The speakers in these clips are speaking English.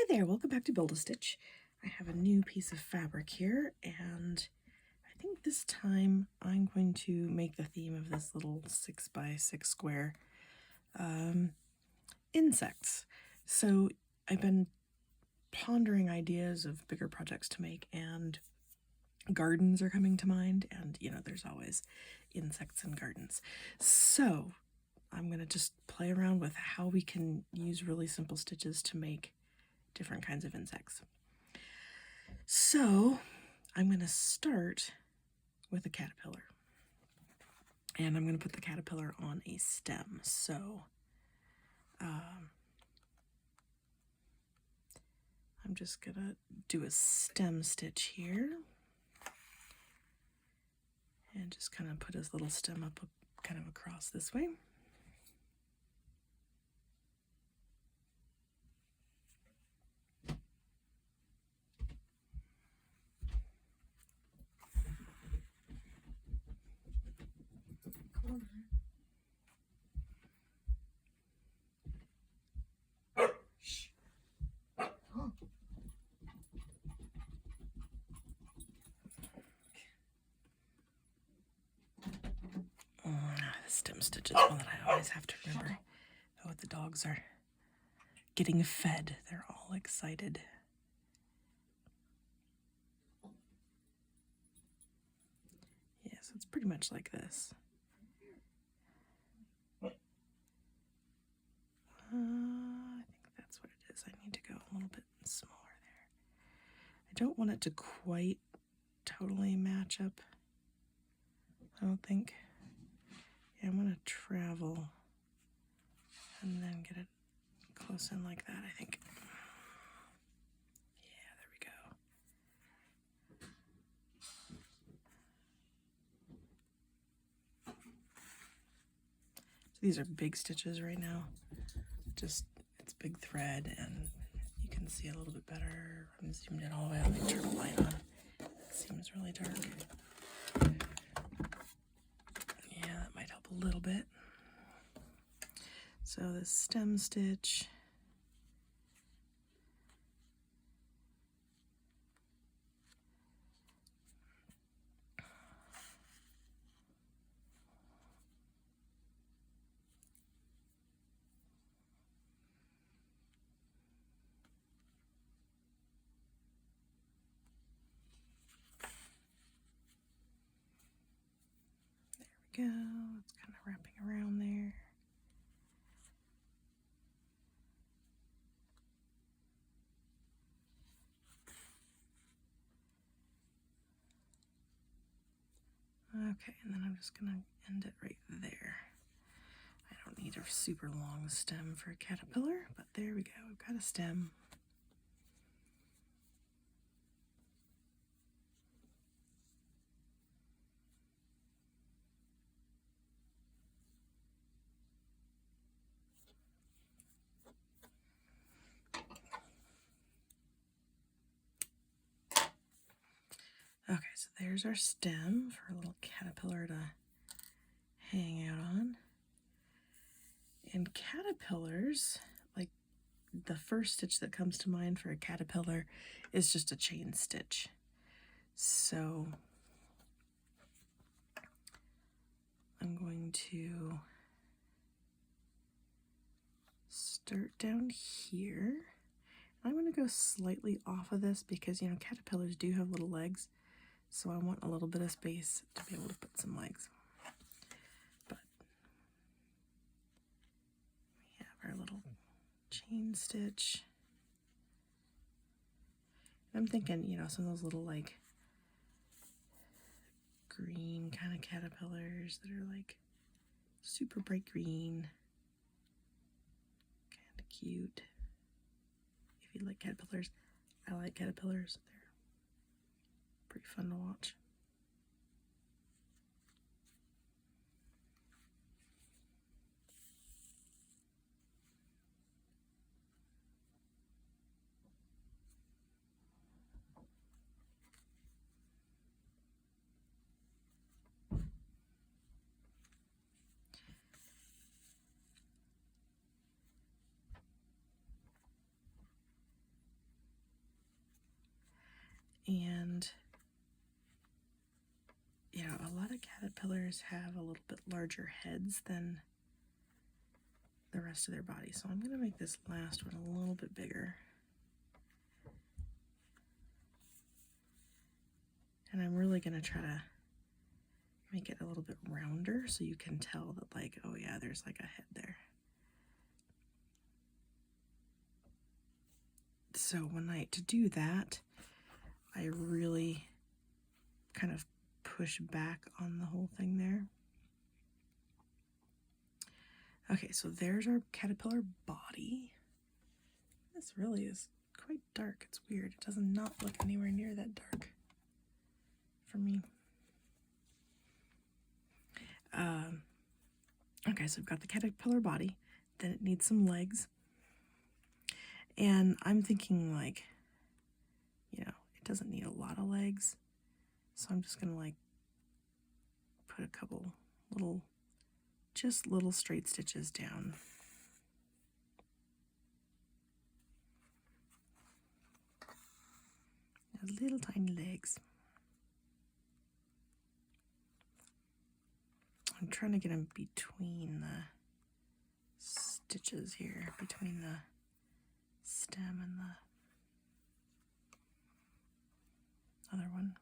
Hi there, welcome back to Build-A-Stitch. I have a new piece of fabric here, and I think this time I'm going to make the theme of this little 6x6 square insects. So I've been pondering ideas of bigger projects to make, and gardens are coming to mind, and there's always insects in gardens. So I'm going to just play around with how we can use really simple stitches to make different kinds of insects. So I'm going to start with a caterpillar, and I'm going to put the caterpillar on a stem. So I'm just going to do a stem stitch here and just kind of put his little stem up kind of across this way. The stem stitch is one that I always have to remember. Oh, the dogs are getting fed. They're all excited. Yeah, so it's pretty much like this. I think that's what it is. I need to go a little bit smaller there. I don't want it to quite totally match up, I don't think. Yeah, I'm going to travel and then get it close in like that, I think. Yeah, there we go. So these are big stitches right now. Just, it's big thread, and you can see a little bit better. I'm zoomed in all the way. I'll make sure the light on. It seems really dark. Yeah, that might help a little bit. So the stem stitch. There we go. It's kind of wrapping around there. Okay, and then I'm just going to end it right there. I don't need a super long stem for a caterpillar, but there we go. We've got a stem. Okay, so there's our stem for a little caterpillar to hang out on. And caterpillars, like, the first stitch that comes to mind for a caterpillar is just a chain stitch. So I'm going to start down here. I'm going to go slightly off of this because, caterpillars do have little legs, so I want a little bit of space to be able to put some legs. But we have our little chain stitch. I'm thinking, some of those little, like, green kind of caterpillars that are, like, super bright green. Kind of cute. If you like caterpillars, I like caterpillars. They're pretty fun to watch. And, you know, a lot of caterpillars have a little bit larger heads than the rest of their body. So I'm going to make this last one a little bit bigger. And I'm really going to try to make it a little bit rounder so you can tell that, like, oh yeah, there's like a head there. So to do that, I really kind of push back on the whole thing there. Okay, so there's our caterpillar body. This really is quite dark. It's weird. It does not look anywhere near that dark for me. Okay, so we've got the caterpillar body. Then it needs some legs. And I'm thinking, like, you know, it doesn't need a lot of legs. So I'm just going to, like, put a couple little straight stitches down. Little tiny legs. I'm trying to get them between the stitches here, between the stem and the other one.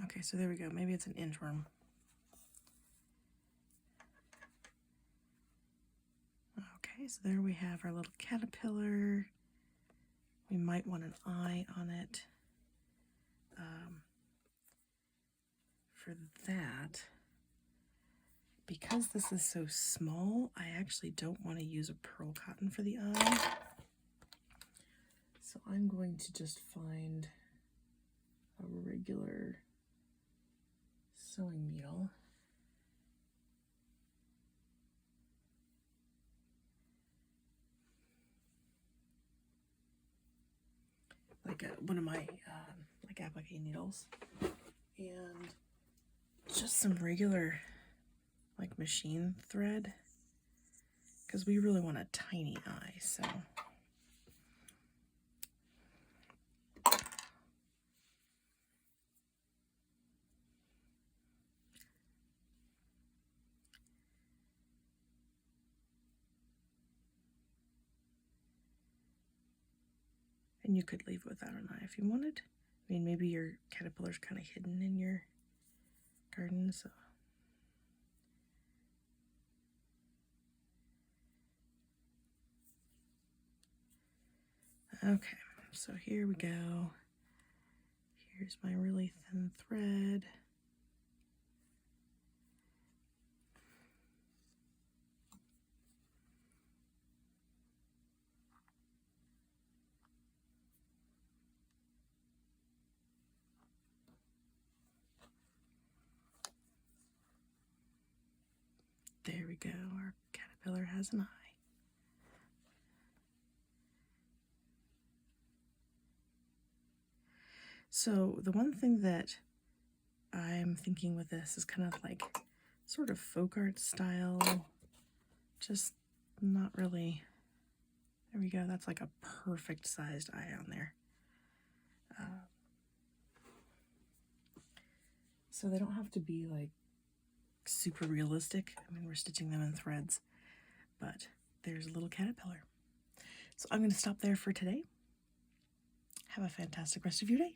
Okay, so there we go. Maybe it's an inchworm. Okay, so there we have our little caterpillar. We might want an eye on it. For that, because this is so small, I actually don't want to use a pearl cotton for the eye. So I'm going to just find a regular sewing needle. Like one of my like applique needles, and just some regular like machine thread, because we really want a tiny eye. So and you could leave it without an eye if you wanted. I mean, maybe your caterpillar's kind of hidden in your garden, so. Okay, so here we go. Here's my really thin thread. There we go, our caterpillar has an eye. So the one thing that I'm thinking with this is kind of like sort of folk art style, just not really. There we go, that's like a perfect sized eye on there. So they don't have to be like super realistic. I mean, we're stitching them in threads, but there's a little caterpillar. So I'm going to stop there for today. Have a fantastic rest of your day.